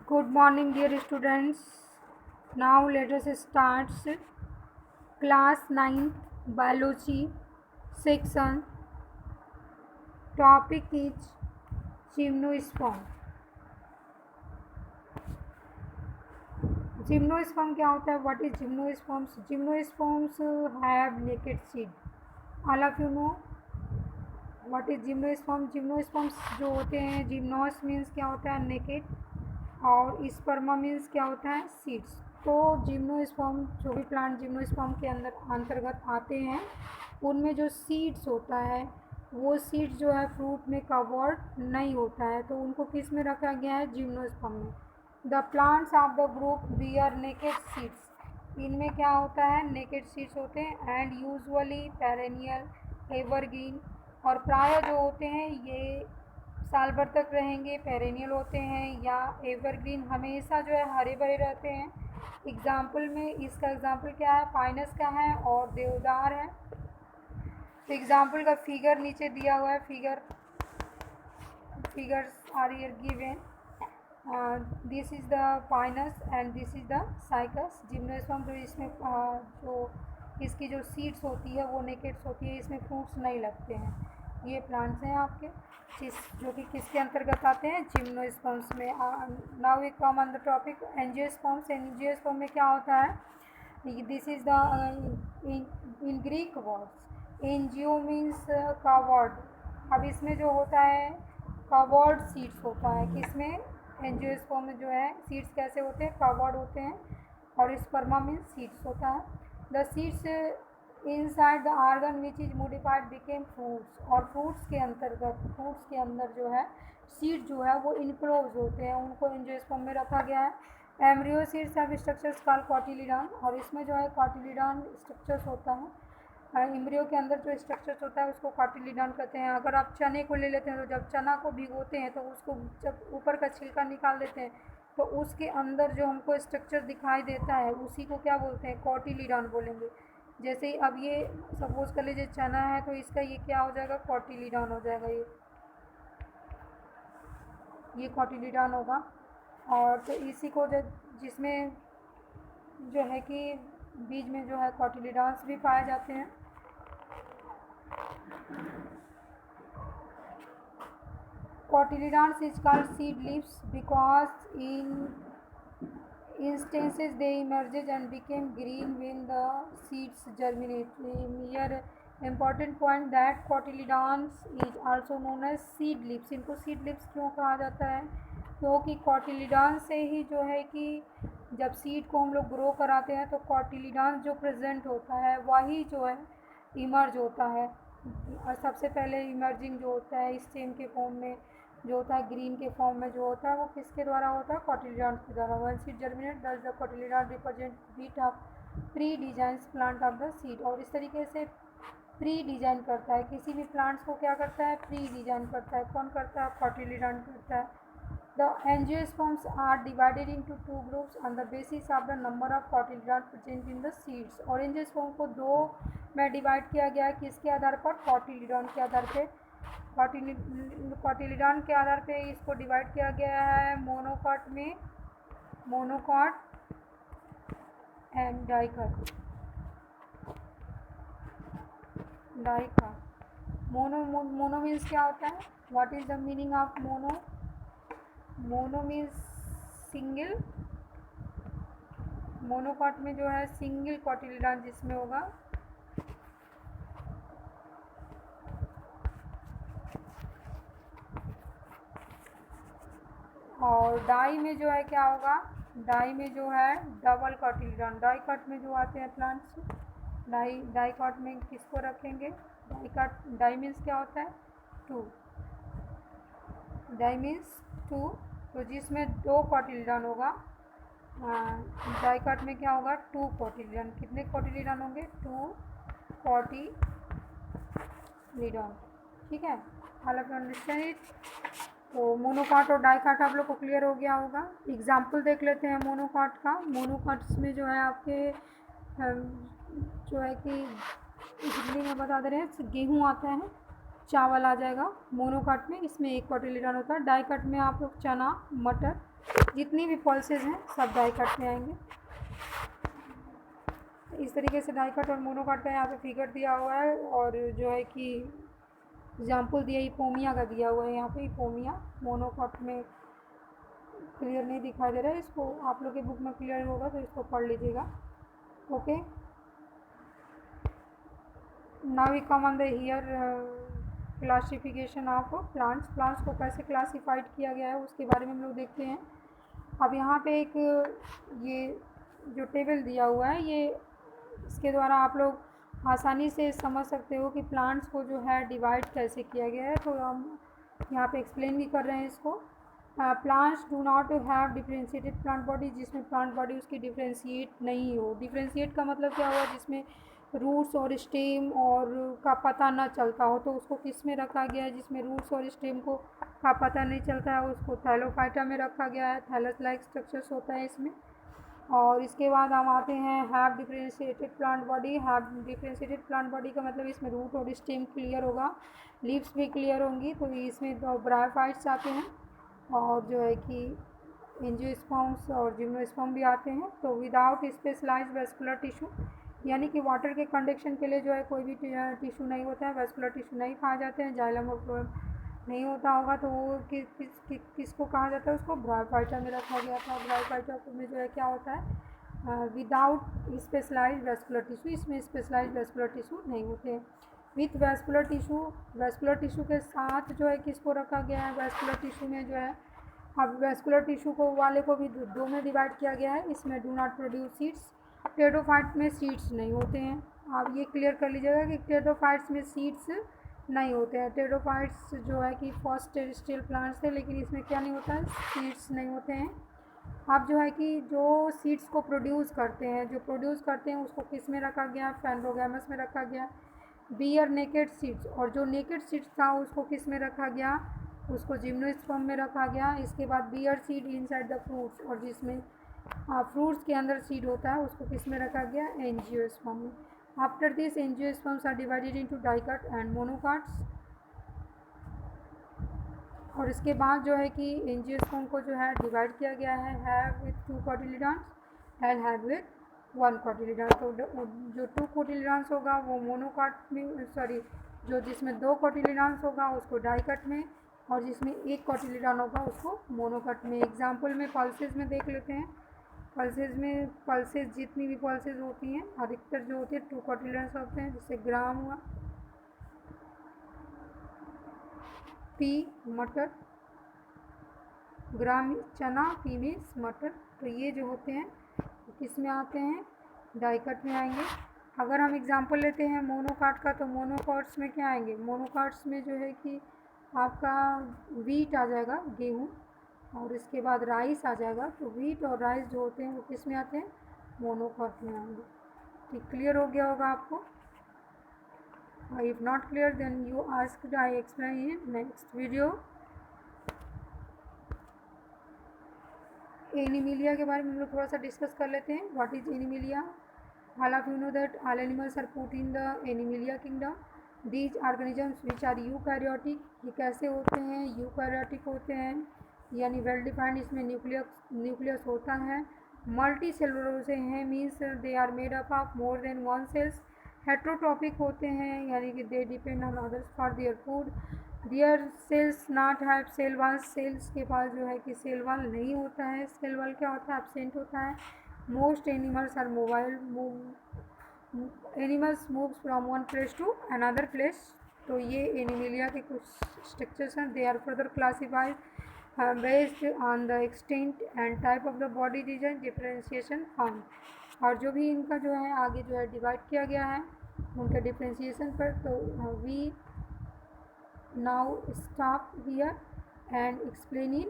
Good morning, dear students. Now let us start class 9th biology section. Topic is gymnosperm. Gymnosperm क्या होता है? What is gymnosperms? Gymnosperms have naked seed. All of you know what is gymnosperm? Gymnosperms जो होते हैं, gymnos means क्या होता है? Naked. और स्पर्मा मीन्स क्या होता है? सीड्स. तो जिम्नोस्पर्म जो भी प्लांट जिम्नोस्पर्म के अंतर्गत आते हैं उनमें जो सीड्स होता है वो सीड्स जो है फ्रूट में कवर्ड नहीं होता है, तो उनको किस में रखा गया है? जिम्नोस्पर्म में. The plants of the group bear naked seeds. इनमें क्या होता है? नेकेड सीड्स होते हैं. And usually perennial evergreen. और प्राय जो होते हैं ये साल भर तक रहेंगे, पेरेनियल होते हैं या एवरग्रीन, हमेशा जो है हरे भरे रहते हैं. एग्जाम्पल में इसका एग्जाम्पल क्या है? पाइनस का है और देवदार है. तो एग्जाम्पल का फिगर नीचे दिया हुआ है. Figures are here given. This is the Pinus and this is the Cycas. Gymnosperm जो इसमें जो इसकी जो सीड्स होती है वो नेकेड्स होती है, इसमें फ्रूट्स नहीं लगते हैं. ये प्लांट्स हैं आपके जो कि किसके अंतर्गत आते हैं? जिम्नोस्पर्म्स में. Now we come on the topic angiosperms. Angiosperm में क्या होता है? This is the in Greek words angio means covered. अब इसमें जो होता है कवर्ड सीड्स होता है. किसमें? एंजियोस्पर्म में जो है सीड्स कैसे होते हैं? कवर्ड होते हैं. और स्पर्मा मीन्स सीड्स होता है. The seeds inside the organ which is modified became fruits. और फ्रूट्स के अंदर जो है सीड जो है वो इनक्लोज होते हैं, उनको एंजियोस्पर्म में रखा गया है. Embryo seeds have structures called cotyledon. और इसमें जो है कॉटिलिडॉन स्ट्रक्चर्स होता है. एम्ब्रियो के अंदर जो स्ट्रक्चर्स होता है उसको कॉटिलिडॉन कहते हैं. अगर आप चने को ले लेते हैं तो जब चना को भिगोते हैं तो उसको जब ऊपर का छिलका निकाल देते हैं तो उसके अंदर जो हमको स्ट्रक्चर दिखाई देता है उसी को क्या बोलते हैं? कॉटिलिडॉन बोलेंगे. जैसे ही अब ये सपोज कर लीजिए चना है तो इसका ये क्या हो जाएगा? कॉटिलिडॉन हो जाएगा. ये कॉटिलिडॉन होगा. और तो इसी को जिसमें जो है कि बीज में जो है कॉटिलिडॉन्स भी पाए जाते हैं. Cotyledons is called seed leaves because in instances they emerged and became green when the seeds germinate. Here important point that cotyledons is also known as seed leaves. इनको seed leaves क्यों कहा जाता है? क्योंकि cotyledons से ही जो है कि जब सीड को हम लोग ग्रो कराते हैं तो cotyledons जो प्रेजेंट होता है वही जो है इमर्ज होता है. और सबसे पहले इमर्जिंग जो होता है स्टेम के फॉर्म में जो होता है, ग्रीन के फॉर्म में जो होता है वो किसके द्वारा होता है? कॉटिलिडॉन्स के द्वारा. One seed germinate thus the cotyledon represent bit of pre design plant of the seed. और इस तरीके से प्री डिजाइन करता है. किसी भी प्लांट्स को क्या करता है? प्री डिजाइन करता है. कौन करता है? कॉटिलिडॉन करता है. The angiosperms are divided into two groups on the basis of the number of cotyledons present in the seeds. और एंजियोस्पर्म को दो में डिवाइड किया गया है. किसके आधार पर? कॉटिलिडॉन के आधार पे. कॉटिलिडॉन के आधार पे इसको डिवाइड किया गया है मोनोकॉट में, monocot and dicot. Mono means क्या होता है? What is the meaning of mono? Mono means single. Monocot में जो है सिंगल कॉटिलिडॉन जिसमें होगा. और डाई में जो है क्या होगा? डाई में जो है डबल कॉटिलिडॉन. डाइकॉट में जो आते हैं प्लांट्स डाइकॉट में किसको रखेंगे? डाई मीन्स क्या होता है? टू. Di means two. तो जिसमें दो कॉटिलिडॉन होगा. डाइकॉट में क्या होगा? Two cotyledon. कितने कॉटिलिडॉन होंगे? Two cotyledon. ठीक है. All of you understand it. तो मोनोकॉट और डाइकॉट आप लोग को क्लियर हो गया होगा. एग्जाम्पल देख लेते हैं मोनोकॉट का. मोनोकॉट्स में जो है आपके जो है कि हिंदी में बता दे रहे हैं गेहूँ आता है, चावल आ जाएगा मोनोकॉट में. इसमें एक कॉटिलिडॉन होता है. डाइकॉट में आप लोग चना, मटर जितनी भी पल्सेस हैं सब डाई कट में आएंगे। इस तरीके से डाई कट और मोनोकट का यहाँ पे फिगर दिया हुआ है, और जो है कि एग्जाम्पल दिया इपोमिया का दिया हुआ है यहाँ पे। इपोमिया मोनोकट में क्लियर नहीं दिखाई दे रहा है, इसको आप लोग के बुक में क्लियर होगा तो इसको पढ़ लीजिएगा। Okay, now we come on the here classification of plants को कैसे क्लासिफाइड किया गया है उसके बारे में हम लोग देखते हैं। अब यहाँ पे एक ये जो टेबल दिया हुआ है, ये इसके द्वारा आप लोग आसानी से समझ सकते हो कि प्लांट्स को जो है डिवाइड कैसे किया गया है। तो हम यहाँ पे एक्सप्लेन भी कर रहे हैं इसको। Plants do not have differentiated plant body, जिसमें प्लांट बॉडी उसकी डिफ्रेंशिएट नहीं हो। डिफ्रेंशिएट का मतलब क्या हुआ, जिसमें रूट्स और स्टेम और का पता ना चलता हो, तो उसको किस में रखा गया है, जिसमें रूट्स और स्टेम को का पता नहीं चलता है उसको थैलोफाइटा में रखा गया है। थैलस लाइक स्ट्रक्चर्स होता है इसमें। और इसके बाद हम आते हैं have differentiated plant body. Have differentiated plant body का मतलब इसमें रूट और स्टेम क्लियर होगा, लीव्स भी क्लियर होंगी, तो इसमें तो ब्रायोफाइट्स आते हैं और जो है कि एंजियोस्पर्म्स और जिम्नोस्पर्म भी आते हैं। तो विदाउट स्पेशलाइज्ड वेस्कुलर टिश्यू, यानी कि वाटर के कंडक्शन के लिए जो है कोई भी टिश्यू नहीं होता है, वेस्कुलर टिश्यू नहीं पाए जाते हैं, जाइलम और फ्लोएम नहीं होता होगा, तो वो किसको कहा जाता है, उसको ब्रायोफाइटा में रखा गया था। ब्रायोफाइटा में जो है क्या होता है, विदाउट स्पेशलाइज्ड वेस्कुलर टिश्यू, इसमें स्पेशलाइज्ड वेस्कुलर टिश्यू नहीं होते हैं। विथ वेस्कुलर टिश्यू के साथ जो है किसको रखा गया है, वेस्कुलर टिश्यू में जो है, अब वेस्कुलर टिश्यू को वाले को भी दो में डिवाइड किया गया है। इसमें डू नॉट प्रोड्यूस सीड्स, टेरोफाइट में सीड्स नहीं होते हैं। आप ये क्लियर कर लीजिएगा कि टेरोफाइट्स में सीड्स नहीं होते हैं। टेरोफाइट्स जो है कि फर्स्ट टेरेस्ट्रियल प्लांट्स थे, लेकिन इसमें क्या नहीं होता है, सीड्स नहीं होते हैं। अब जो है कि जो सीड्स को प्रोड्यूस करते हैं उसको किस में रखा गया, फैंड्रोगैमस में रखा गया। बियर नेकेड सीड्स, और जो नेकेड सीड्स था उसको किस में रखा गया, उसको जिम्नोस्पर्म में रखा गया। इसके बाद bear seed inside the fruits, और जिसमें फ्रूट्स के अंदर सीड होता है उसको किस में रखा गया, एंजियोस्पर्म में। After this angiosperms are divided into dicot and monocots, और इसके बाद जो है कि एंजियोस्पर्म को जो है डिवाइड किया गया है, have with 2 cotyledons and have with 1 cotyledon. तो जो 2 कोटिलिडॉन्स होगा वो मोनोकाट में, सॉरी जो जिसमें 2 कोटिलिडॉन्स होगा उसको डाइकट में, और जिसमें 1 कोटिलिडॉन होगा उसको मोनोकट में। एग्जाम्पल में पल्सेस में देख लेते हैं। पल्सेस जितनी भी पल्सेस होती हैं अधिकतर जो होती है 2 कोटिलिडॉन्स होते हैं, जैसे ग्राम हुआ, पी मटर, ग्राम चना, पी मीन्स मटर, तो ये जो होते हैं किस में आते हैं, डाइकट में आएंगे। अगर हम एग्जांपल लेते हैं मोनोकाट का, तो मोनोकाट्स में क्या आएंगे, मोनोकाट्स में जो है कि आपका वीट आ जाएगा, गेहूँ, और इसके बाद राइस आ जाएगा। तो वीट और राइस जो होते हैं वो किस में आते हैं, मोनोकाट में आएंगे। ठीक, क्लियर हो गया होगा आपको। If not clear then you ask, I explain in next video. Animalia के बारे में हम लोग थोड़ा सा डिस्कस कर लेते हैं। What is Animalia? All of you know that all animals are put in the Animalia kingdom. These organisms which are eukaryotic, ये कैसे होते हैं, यूकैरियोटिक होते हैं, यानी वेल डिफाइंड इसमें न्यूक्लियस होता है। मल्टी सेलुलर होते हैं, means they are made up of more than 1 cells. Heterotrophic होते हैं, यानी कि they depend on others for their food. Their cells not have cell wall, cells के पास जो है कि सेल वॉल नहीं होता है। सेल वॉल क्या होता है, एब्सेंट होता है। Most animals are mobile, animals moves from one place to another place. तो ये एनिमिलिया के कुछ स्ट्रक्चर्स हैं। They are further classified based on the extent and type of the body region, differentiation found. और जो भी इनका जो है आगे जो है डिवाइड किया गया है उनके डिफ्रेंशिएशन पर। तो we now stop here and explain in